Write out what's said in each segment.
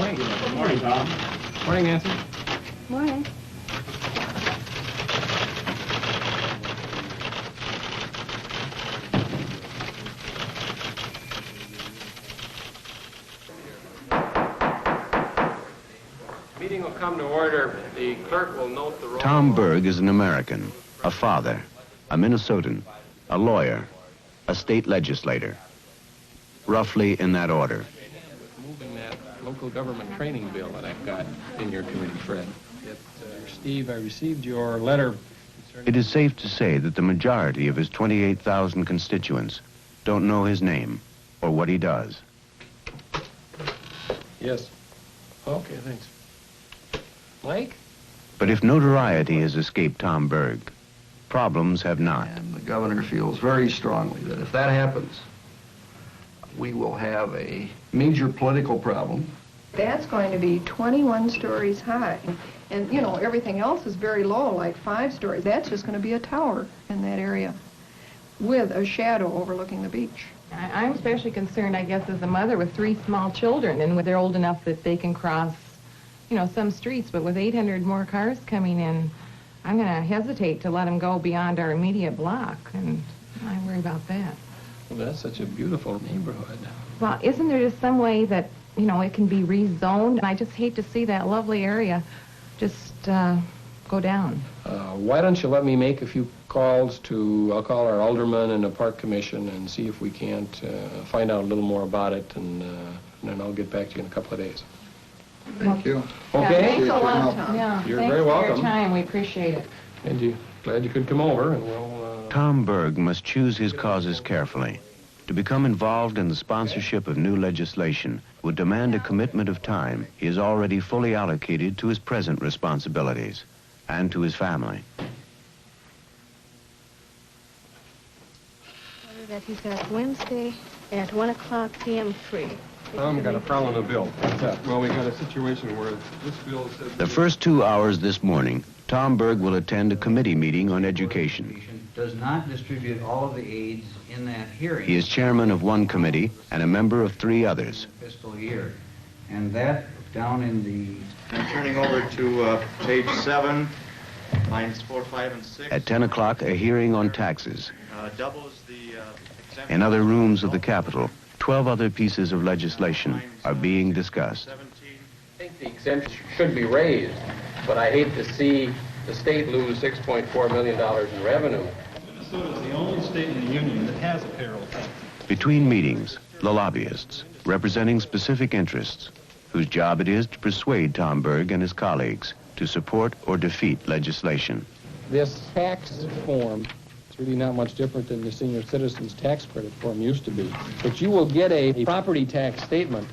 Morning. Good morning, Tom. Morning, Nancy. Morning. Meeting will come to order. The clerk will note the roll. Tom Berg is an American, a father, a Minnesotan, a lawyer, a state legislator. Roughly in that order. Moving that local government training bill that I've got in your committee, Fred. Steve, I received your letter. It is safe to say that the majority of his 28,000 constituents don't know his name or what he does. Yes. Okay, thanks. Mike? But if notoriety has escaped Tom Berg, problems have not. And the governor feels very strongly that if that happens, we will have a major political problem. That's going to be 21 stories high. And, you know, everything else is very low, like 5 stories. That's just going to be a tower in that area with a shadow overlooking the beach. I'm especially concerned, I guess, as a mother with 3 small children, and when they're old enough that they can cross, you know, some streets, but with 800 more cars coming in, I'm going to hesitate to let them go beyond our immediate block, and I worry about that. Well, that's such a beautiful neighborhood. Well, isn't there just some way that, you know, it can be rezoned? And I just hate to see that lovely area just go down. Why don't you let me make a few calls to, I'll call our alderman and the park commission and see if we can't find out a little more about it, and then I'll get back to you in a couple of days. Thank you. Okay? Yeah, thanks a lot, Tom. Yeah, You're thanks very for welcome. your time. We appreciate it. And glad you could come over, and we'll... Tom Berg must choose his causes carefully. To become involved in the sponsorship of new legislation would demand a commitment of time he has already fully allocated to his present responsibilities and to his family. That he's got Wednesday at 1 o'clock p.m. free. Tom, got a problem with the bill. What's that? Well, we got a situation where this bill says... The first 2 hours this morning, Tom Berg will attend a committee meeting on education. Does not distribute all of the aids in that hearing. He is chairman of one committee and a member of 3 others. Fiscal year. And that down in the... I'm turning over to page 7, lines 4, 5, and 6. At 10 o'clock, a hearing on taxes. Doubles the exemption. In other rooms of the Capitol, 12 other pieces of legislation are being discussed. I think the exemption should be raised, but I hate to see the state lose $6.4 million in revenue. Minnesota is the only state in the union that has a payroll tax. Between meetings, the lobbyists, representing specific interests, whose job it is to persuade Tom Berg and his colleagues to support or defeat legislation. This tax form, it's really not much different than the senior citizens tax credit form used to be. But you will get a property tax statement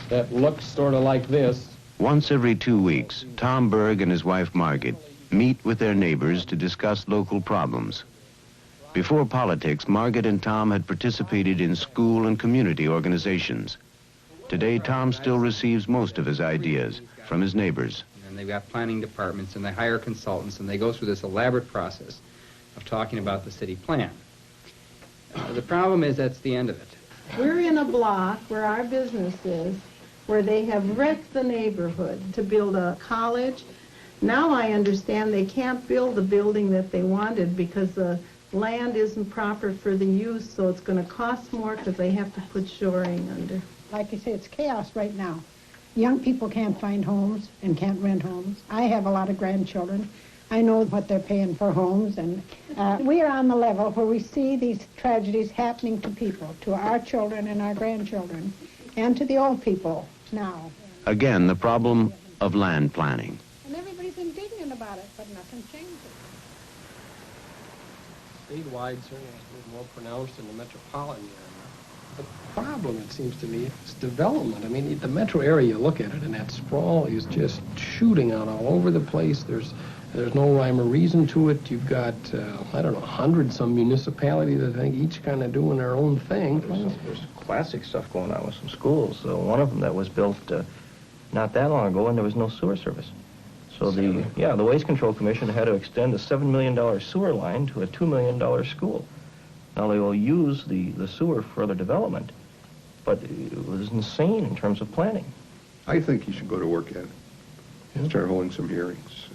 that looks sort of like this. Once every 2 weeks, Tom Berg and his wife Margaret meet with their neighbors to discuss local problems. Before politics, Margaret and Tom had participated in school and community organizations. Today, Tom still receives most of his ideas from his neighbors. And they've got planning departments, and they hire consultants, and they go through this elaborate process of talking about the city plan. The problem is that's the end of it. We're in a block where our business is, where they have wrecked the neighborhood to build a college. Now I understand they can't build the building that they wanted because the land isn't proper for the use, so it's going to cost more because they have to put shoring under. Like I say, it's chaos right now. Young people can't find homes and can't rent homes. I have a lot of grandchildren. I know what they're paying for homes, and we are on the level where we see these tragedies happening to people, to our children and our grandchildren, and to the old people now. Again, the problem of land planning. And everybody's indignant about it, but nothing changes. Statewide, certainly it's more pronounced in the metropolitan area. The problem, it seems to me, is development. I mean, the metro area, you look at it, and that sprawl is just shooting out all over the place. There's no rhyme or reason to it. You've got, I don't know, 100-some municipalities that I think each kind of doing their own thing. There's classic stuff going on with some schools. One of them that was built not that long ago, and there was no sewer service. So the Waste Control Commission had to extend a $7 million sewer line to a $2 million school. Now they will use the sewer for further development, but it was insane in terms of planning. I think you should go to work at it. Start holding some hearings.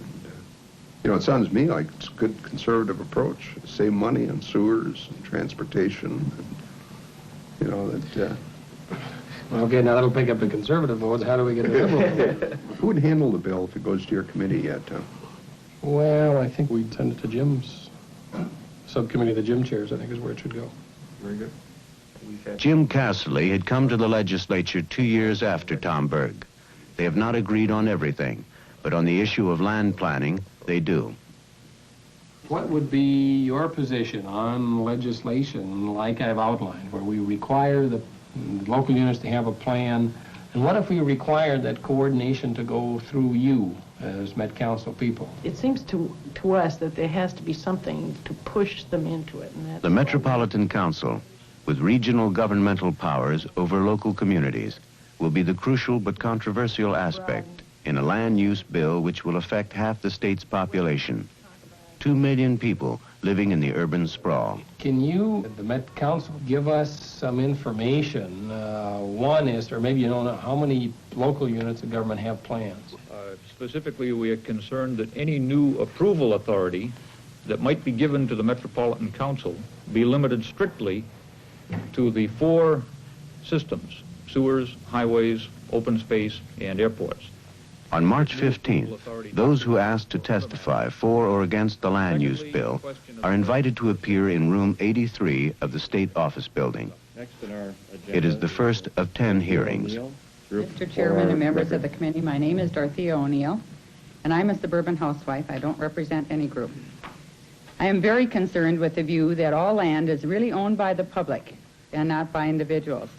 And, it sounds to me like it's a good conservative approach. Save money on sewers and transportation. And, Well, okay, now that'll pick up the conservative votes. How do we get the liberal? Who would handle the bill if it goes to your committee yet, Tom? Well, I think we'd send it to Jim's subcommittee. The Jim chairs, I think, is where it should go. Very good. Jim Casserly had come to the legislature 2 years after Tom Berg. They have not agreed on everything, but on the issue of land planning, they do. What would be your position on legislation like I've outlined, where we require the local units to have a plan? And what if we required that coordination to go through you as Met Council people? It seems to us that there has to be something to push them into it. And that's The Metropolitan Council, with regional governmental powers over local communities, will be the crucial but controversial aspect in a land use bill which will affect half the state's population. 2 million people living in the urban sprawl. Can you, the Met Council, give us some information? One is, or maybe you don't know, how many local units of government have plans? Specifically, we are concerned that any new approval authority that might be given to the Metropolitan Council be limited strictly to the 4 systems: sewers, highways, open space, and airports. On March 15th, those who asked to testify for or against the land use bill are invited to appear in room 83 of the State Office Building. It is the first of 10 hearings. Mr. Chairman and members of the committee, my name is Dorothea O'Neill, and I'm a suburban housewife. I don't represent any group. I am very concerned with the view that all land is really owned by the public and not by individuals,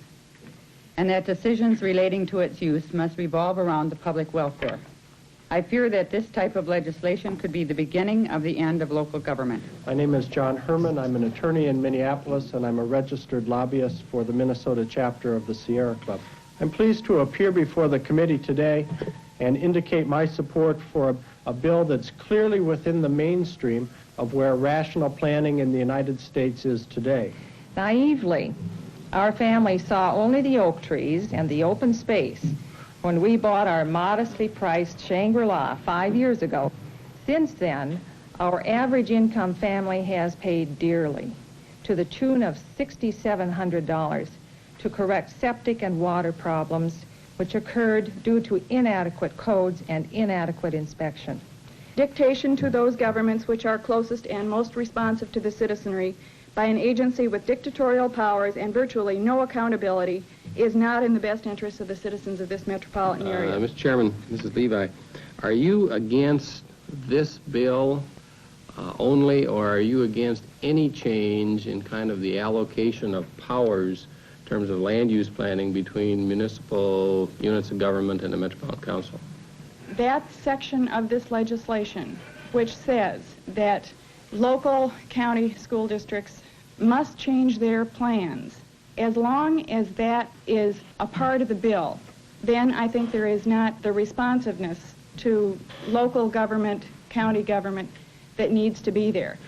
and that decisions relating to its use must revolve around the public welfare. I fear that this type of legislation could be the beginning of the end of local government. My name is John Herman. I'm an attorney in Minneapolis, and I'm a registered lobbyist for the Minnesota chapter of the Sierra Club. I'm pleased to appear before the committee today and indicate my support for a bill that's clearly within the mainstream of where rational planning in the United States is today. Naively, our family saw only the oak trees and the open space when we bought our modestly priced Shangri-La 5 years ago. Since then, our average income family has paid dearly, to the tune of $6,700, to correct septic and water problems which occurred due to inadequate codes and inadequate inspection. Dictation to those governments which are closest and most responsive to the citizenry by an agency with dictatorial powers and virtually no accountability is not in the best interest of the citizens of this metropolitan area. Mr. Chairman, Mrs. Levi, are you against this bill only, or are you against any change in kind of the allocation of powers in terms of land use planning between municipal units of government and the Metropolitan Council? That section of this legislation, which says that local county school districts must change their plans, as long as that is a part of the bill, then I think there is not the responsiveness to local government, county government, that needs to be there.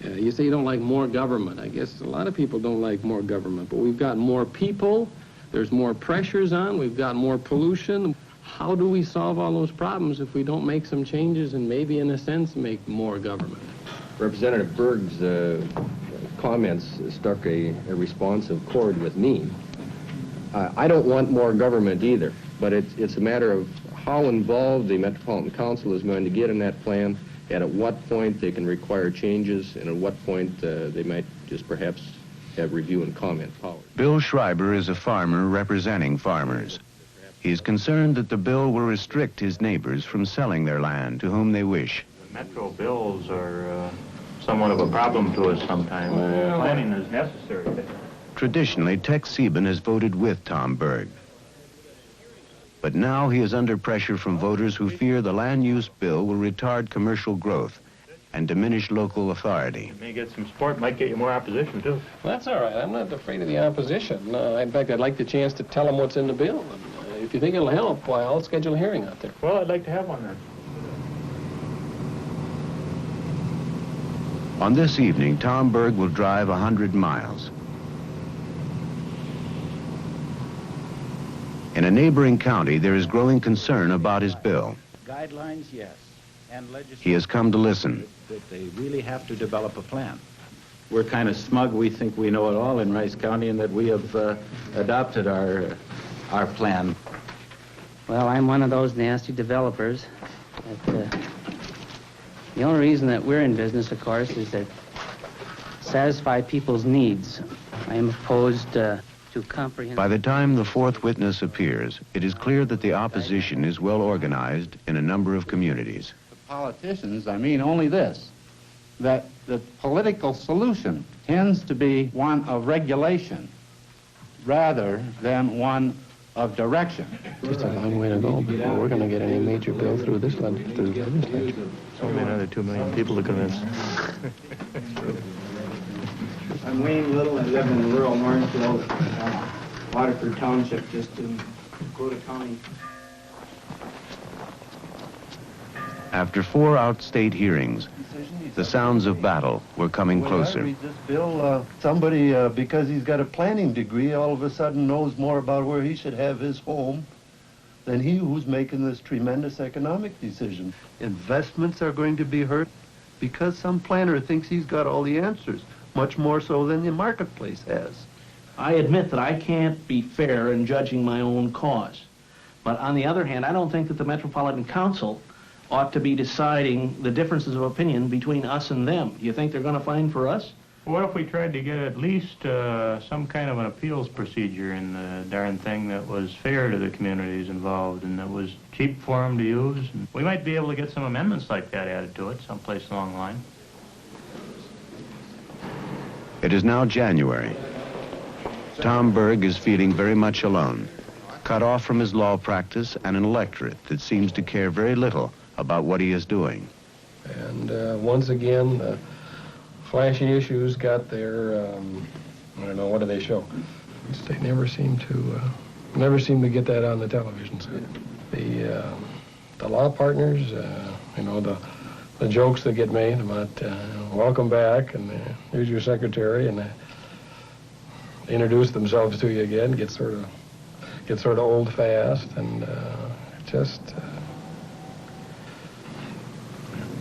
You say you don't like more government. I guess a lot of people don't like more government, but we've got more people, there's more pressures on, we've got more pollution. How do we solve all those problems if we don't make some changes and maybe, in a sense, make more government? Representative Berg's comments struck a responsive chord with me. I don't want more government either, but it's a matter of how involved the Metropolitan Council is going to get in that plan, and at what point they can require changes, and at what point they might just perhaps have review and comment power. Bill Schreiber is a farmer representing farmers. He is concerned that the bill will restrict his neighbors from selling their land to whom they wish. Metro bills are somewhat of a problem to us sometimes. Planning is necessary. Traditionally, Tex Sieben has voted with Tom Berg. But now he is under pressure from voters who fear the land use bill will retard commercial growth and diminish local authority. You may get some support, might get you more opposition, too. Well, that's all right. I'm not afraid of the opposition. In fact, I'd like the chance to tell them what's in the bill. If you think it'll help, why, I'll schedule a hearing out there. Well, I'd like to have one then. On this evening, Tom Berg will drive 100 miles. In a neighboring county, there is growing concern about his bill. Guidelines, yes, and legislation. He has come to listen. That they really have to develop a plan. We're kind of smug. We think we know it all in Rice County and that we have adopted our plan. Well, I'm one of those nasty developers. The only reason that we're in business, of course, is to satisfy people's needs. I am opposed to comprehensive... By the time the fourth witness appears, it is clear that the opposition is well organized in a number of communities. Politicians, I mean only this, that the political solution tends to be one of regulation rather than one of direction. Just a long way to go before we're going to get any major bill through this legislature. Only another 2 million people to convince. I'm Wayne Little. I live in rural Northfield, Waterford Township, just in Dakota County. After 4 outstate hearings, the sounds of battle were coming closer. When I read this bill, somebody, because he's got a planning degree, all of a sudden knows more about where he should have his home than he who's making this tremendous economic decision. Investments are going to be hurt because some planner thinks he's got all the answers, much more so than the marketplace has. I admit that I can't be fair in judging my own cause. But on the other hand, I don't think that the Metropolitan Council ought to be deciding the differences of opinion between us and them. Do you think they're going to find for us? What if we tried to get at least some kind of an appeals procedure in the darn thing that was fair to the communities involved and that was cheap for them to use? And we might be able to get some amendments like that added to it someplace along the line. It is now January. Tom Berg is feeling very much alone, cut off from his law practice and an electorate that seems to care very little about what he is doing. And once again, flashy issues got their, I don't know, what do they show? They never seem to get that on the television set. The law partners, you know, the jokes that get made about welcome back and here's your secretary, and introduce themselves to you again, get sort of old fast, and just.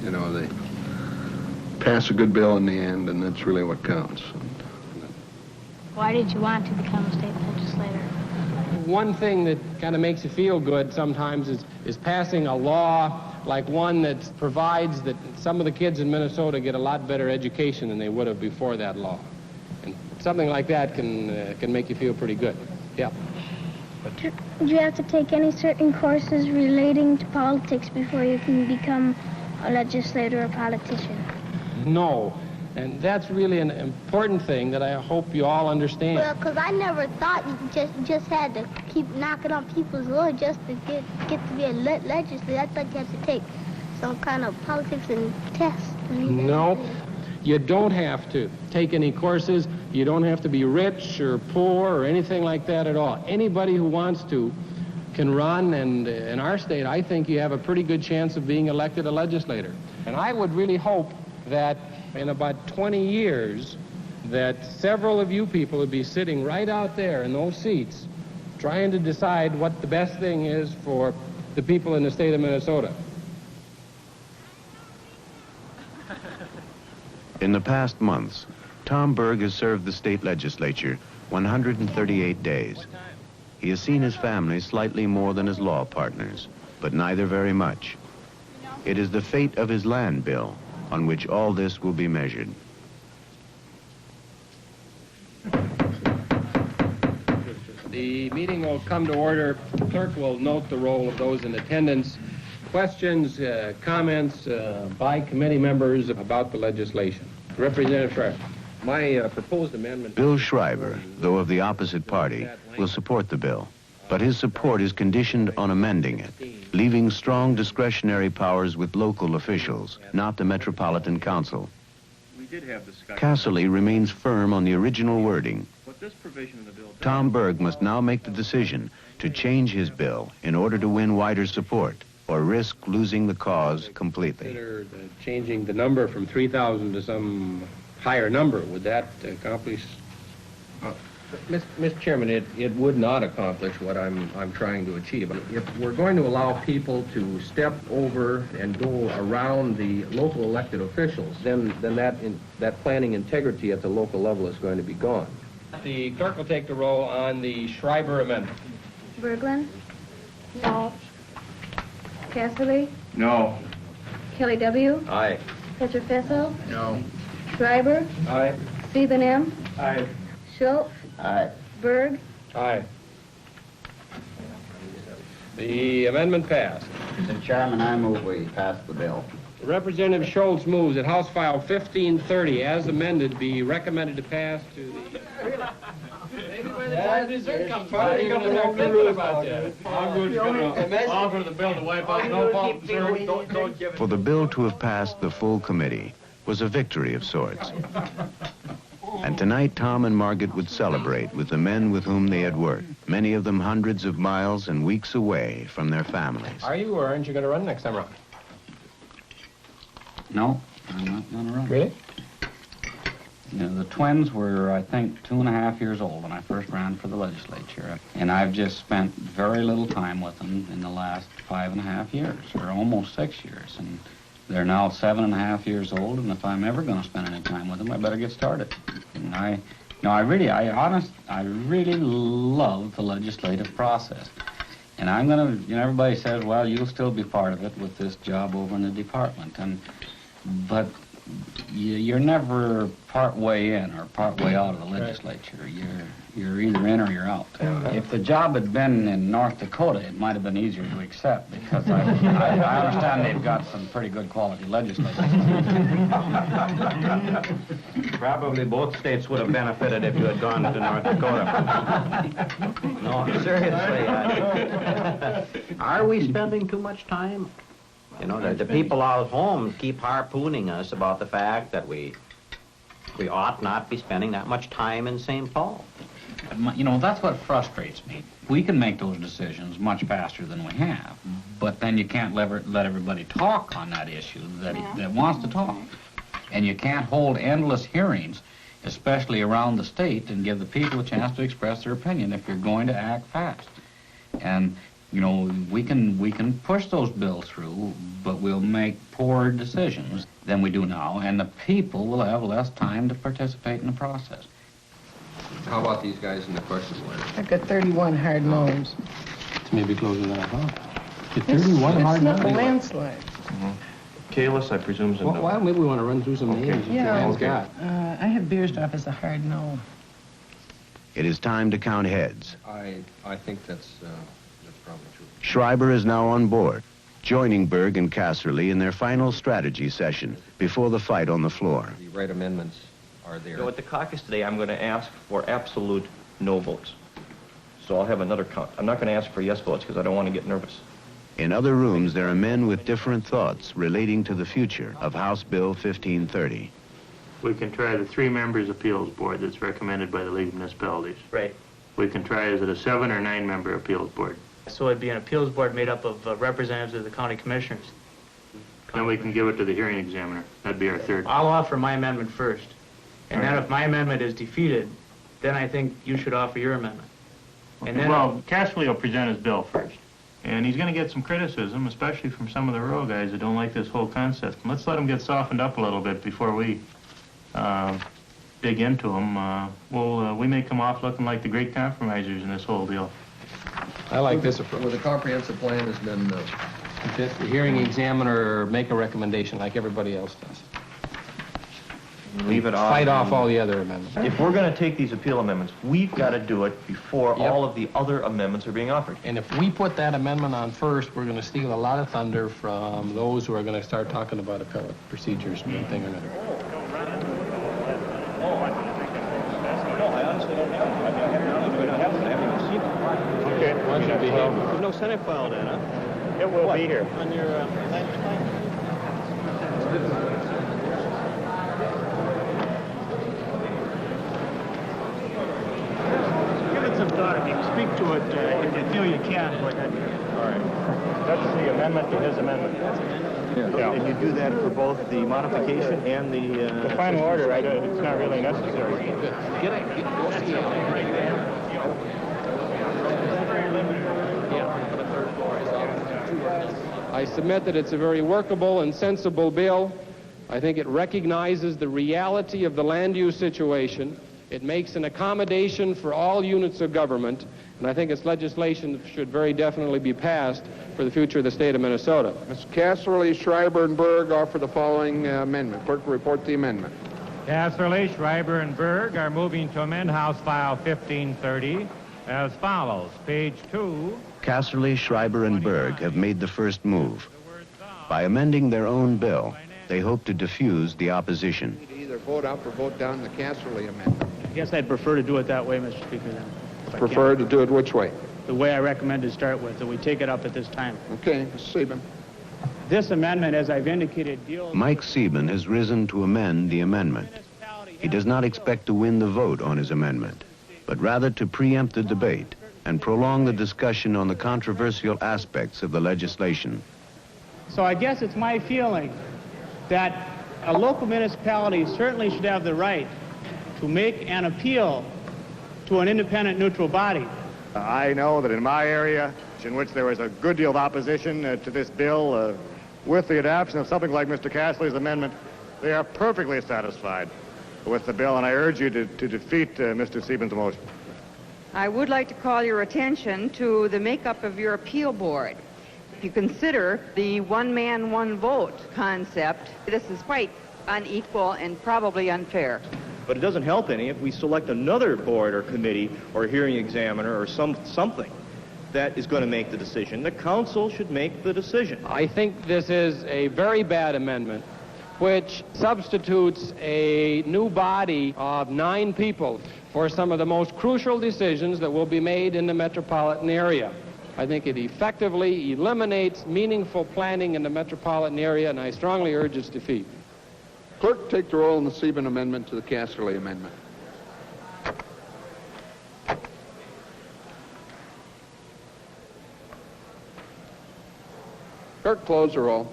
You know, they pass a good bill in the end, and that's really what counts. Why did you want to become a state legislator? One thing that kind of makes you feel good sometimes is passing a law like one that provides that some of the kids in Minnesota get a lot better education than they would have before that law. And something like that can make you feel pretty good. Yeah. Do you have to take any certain courses relating to politics before you can become a legislator or politician? No, and that's really an important thing that I hope you all understand. Well, because I never thought you just had to keep knocking on people's door just to get to be a legislator. I thought you had to take some kind of politics and test. No, you don't have to take any courses. You don't have to be rich or poor or anything like that at all. Anybody who wants to can run, and in our state, I think you have a pretty good chance of being elected a legislator. And I would really hope that in about 20 years, that several of you people would be sitting right out there in those seats trying to decide what the best thing is for the people in the state of Minnesota. In the past months, Tom Berg has served the state legislature 138 days. He has seen his family slightly more than his law partners, but neither very much. It is the fate of his land bill on which all this will be measured. The meeting will come to order. The clerk will note the roll of those in attendance. Questions, comments by committee members about the legislation. Representative Schreiber. My proposed amendment... Bill Schreiber, though of the opposite party, will support the bill, but his support is conditioned on amending it, leaving strong discretionary powers with local officials, not the Metropolitan Council. Casserly remains firm on the original wording. Tom Berg must now make the decision to change his bill in order to win wider support, or risk losing the cause completely. Consider changing the number from 3,000 to some higher number. Would that accomplish? Mr. Chairman, it would not accomplish what I'm trying to achieve. If we're going to allow people to step over and go around the local elected officials, then that planning integrity at the local level is going to be gone. The clerk will take the roll on the Schreiber amendment. Berglund? No. Casserly? No. Kelly W.? Aye. Petrofisso? No. Schreiber? Aye. Stephen M.? Aye. Schultz? Aye. Berg? Aye. The amendment passed. Mr. Chairman, I move we pass the bill. Representative Schultz moves that House File 1530, as amended, be recommended to pass to the... For the bill to have passed the full committee was a victory of sorts. And tonight, Tom and Margaret would celebrate with the men with whom they had worked, many of them hundreds of miles and weeks away from their families. Are you or aren't you going to run next time around? No, I'm not going to run. Really? You know, the twins were, I think, 2.5 years old when I first ran for the legislature. And I've just spent very little time with them in the last 5.5 years, or almost 6 years. And they're now 7.5 years old, and if I'm ever going to spend any time with them, I better get started. And I really love the legislative process. And I'm going to, you know, everybody says, well, you'll still be part of it with this job over in the department. But you're never part way in or part way out of the legislature. You're either in or you're out. If the job had been in North Dakota, it might have been easier to accept because I understand they've got some pretty good quality legislators. Probably both states would have benefited if you had gone to North Dakota. No, seriously. Are we spending too much time? You know, the people out home keep harpooning us about the fact that we ought not be spending that much time in St. Paul. You know, that's what frustrates me. We can make those decisions much faster than we have, but then you can't let everybody talk on that issue that wants to talk. And you can't hold endless hearings, especially around the state, and give the people a chance to express their opinion if you're going to act fast. And you know, we can push those bills through, but we'll make poorer decisions than we do now, and the people will have less time to participate in the process. How about these guys in the question line? I've got 31 hard no's. It's maybe closer than I thought. It's 31 hard no's. It's not a landslide. Kalis, I presume, is a no. Well, maybe we want to run through some names. Yeah. Got. I have Bierstoff as a hard no. It is time to count heads. I think that's probably true. Schreiber is now on board, joining Berg and Casserly in their final strategy session before the fight on the floor. The right amendments are there. You know, at the caucus today, I'm going to ask for absolute no votes. So I'll have another count. I'm not going to ask for yes votes because I don't want to get nervous. In other rooms, there are men with different thoughts relating to the future of House Bill 1530. We can try the 3-members appeals board that's recommended by the League of Municipalities. Right. We can try, is it a 7 or 9-member appeals board? So it'd be an appeals board made up of representatives of the county commissioners. Then we can give it to the hearing examiner. That'd be our 3rd. I'll offer my amendment first. And then if my amendment is defeated, then I think you should offer your amendment. And then well, Casserly will present his bill first. And he's going to get some criticism, especially from some of the rural guys that don't like this whole concept. Let's let him get softened up a little bit before we dig into him. We may come off looking like the great compromisers in this whole deal. I like this approach. Well, the comprehensive plan has been, the hearing examiner make a recommendation like everybody else does. Leave it off. Fight off all the other amendments. If we're going to take these appeal amendments, we've got to do it before all of the other amendments are being offered. And if we put that amendment on first, we're going to steal a lot of thunder from those who are going to start talking about appellate procedures and one thing or another. I honestly don't have it. I haven't even seen it. Okay. Why should be here? There's no Senate file then, huh? it will be here. On your Give it some thought. If you speak to it, if you feel you can. All right. That's the amendment to his amendment. Yeah. And you do that for both the modification and the... The final order, it's not really necessary. I submit that it's a very workable and sensible bill. I think it recognizes the reality of the land use situation. It makes an accommodation for all units of government, and I think its legislation should very definitely be passed for the future of the state of Minnesota. Mr. Casserly, Schreiber, and Berg offer the following amendment. Clerk, report the amendment. Casserly, Schreiber, and Berg are moving to amend House File 1530 as follows. Page 2. Casserly, Schreiber, and Berg have made the first move. By amending their own bill, they hope to diffuse the opposition. Either vote up or vote down the Casserly amendment. I guess I'd prefer to do it that way, Mr. Speaker, then. Prefer to do it which way? The way I recommend to start with, that we take it up at this time. Okay, Mr. Sieben. This amendment, as I've indicated, deals... Mike Sieben has risen to amend the amendment. He does not expect to win the vote on his amendment, but rather to preempt the debate and prolong the discussion on the controversial aspects of the legislation. So I guess it's my feeling that a local municipality certainly should have the right to make an appeal to an independent neutral body. I know that in my area, in which there was a good deal of opposition to this bill, with the adoption of something like Mr. Casserly's amendment, they are perfectly satisfied with the bill, and I urge you to defeat Mr. Sieben's motion. I would like to call your attention to the makeup of your appeal board. If you consider the one man, one vote concept, this is quite unequal and probably unfair. But it doesn't help any if we select another board or committee or hearing examiner or something that is going to make the decision. The council should make the decision. I think this is a very bad amendment, which substitutes a new body of 9 people for some of the most crucial decisions that will be made in the metropolitan area. I think it effectively eliminates meaningful planning in the metropolitan area, and I strongly urge its defeat. Clerk, take the roll on the Sieben amendment to the Casserly amendment. Clerk, close the roll.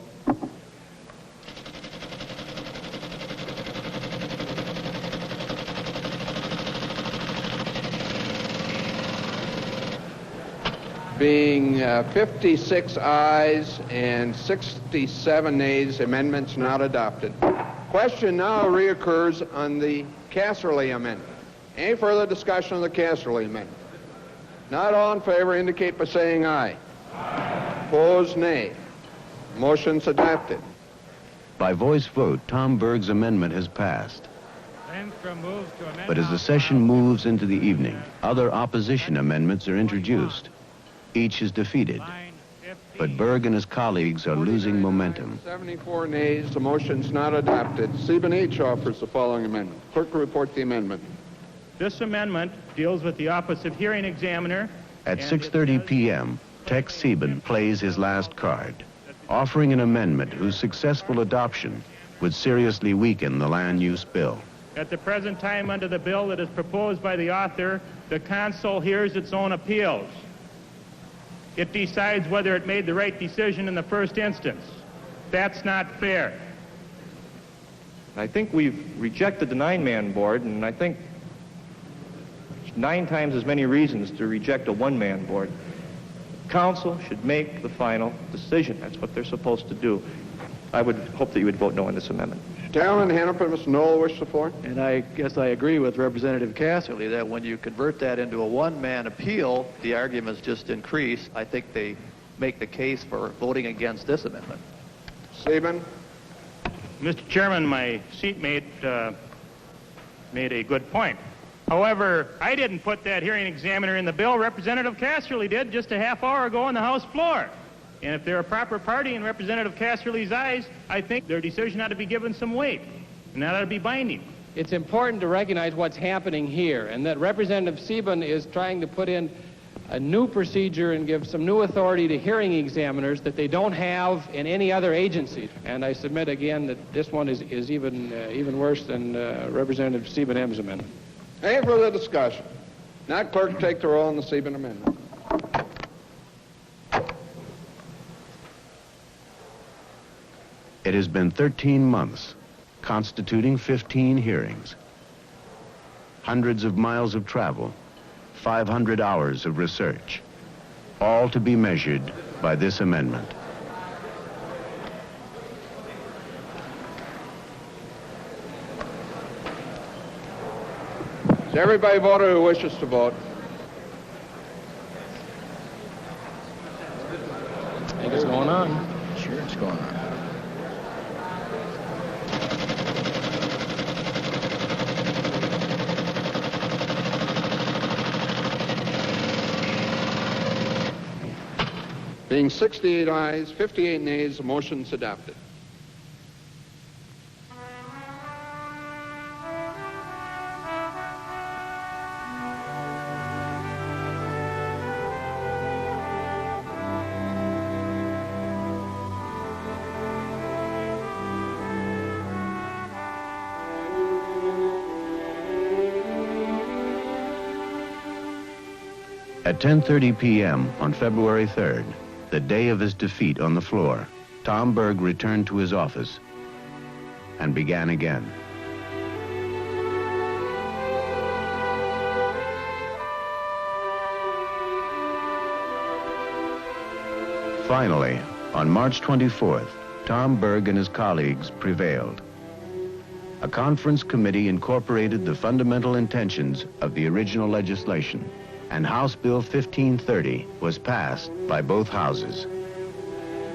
Being 56 ayes and 67 nays, amendments not adopted. Question now reoccurs on the Casserly amendment. Any further discussion on the Casserly amendment? Not all in favor indicate by saying aye. Aye. Opposed, nay. Motion's adopted. By voice vote, Tom Berg's amendment has passed. But as the session moves into the evening, other opposition amendments are introduced. Each is defeated. But Berg and his colleagues are losing momentum. 74 nays, the motion's not adopted. Sieben H offers the following amendment. Clerk will report the amendment. This amendment deals with the office of hearing examiner. At 6:30 p.m., Tex Sieben plays his last card, offering an amendment whose successful adoption would seriously weaken the land use bill. At the present time, under the bill that is proposed by the author, the council hears its own appeals. It decides whether it made the right decision in the first instance. That's not fair. I think we've rejected the 9-man board, and I think 9 times as many reasons to reject a 1-man board. Council should make the final decision. That's what they're supposed to do. I would hope that you would vote no on this amendment. Talon, Hannafin, Mr. Knoll, wish the floor? And I guess I agree with Representative Casserly that when you convert that into a one-man appeal, the arguments just increase. I think they make the case for voting against this amendment. Sieben? Mr. Chairman, my seatmate made a good point. However, I didn't put that hearing examiner in the bill. Representative Casserly did just a half hour ago on the House floor. And if they're a proper party in Representative Casserly's eyes, I think their decision ought to be given some weight, and that ought to be binding. It's important to recognize what's happening here, and that Representative Sieben is trying to put in a new procedure and give some new authority to hearing examiners that they don't have in any other agency. And I submit again that this one is even worse than Representative Sieben M's amendment. Any further discussion? Not clerk, take the roll on the Sieben amendment. It has been 13 months, constituting 15 hearings, hundreds of miles of travel, 500 hours of research, all to be measured by this amendment. Is everybody voted who wishes to vote? I think it's going on. Sure, it's going on. Being 68 ayes, 58 nays, the motion is adopted. At 10:30 p.m. on February 3rd, the day of his defeat on the floor, Tom Berg returned to his office and began again. Finally, on March 24th, Tom Berg and his colleagues prevailed. A conference committee incorporated the fundamental intentions of the original legislation, and House Bill 1530 was passed by both houses.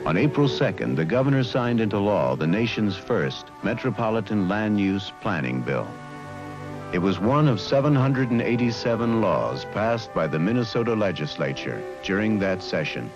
On April 2nd, the governor signed into law the nation's first Metropolitan Land Use Planning Bill. It was one of 787 laws passed by the Minnesota Legislature during that session.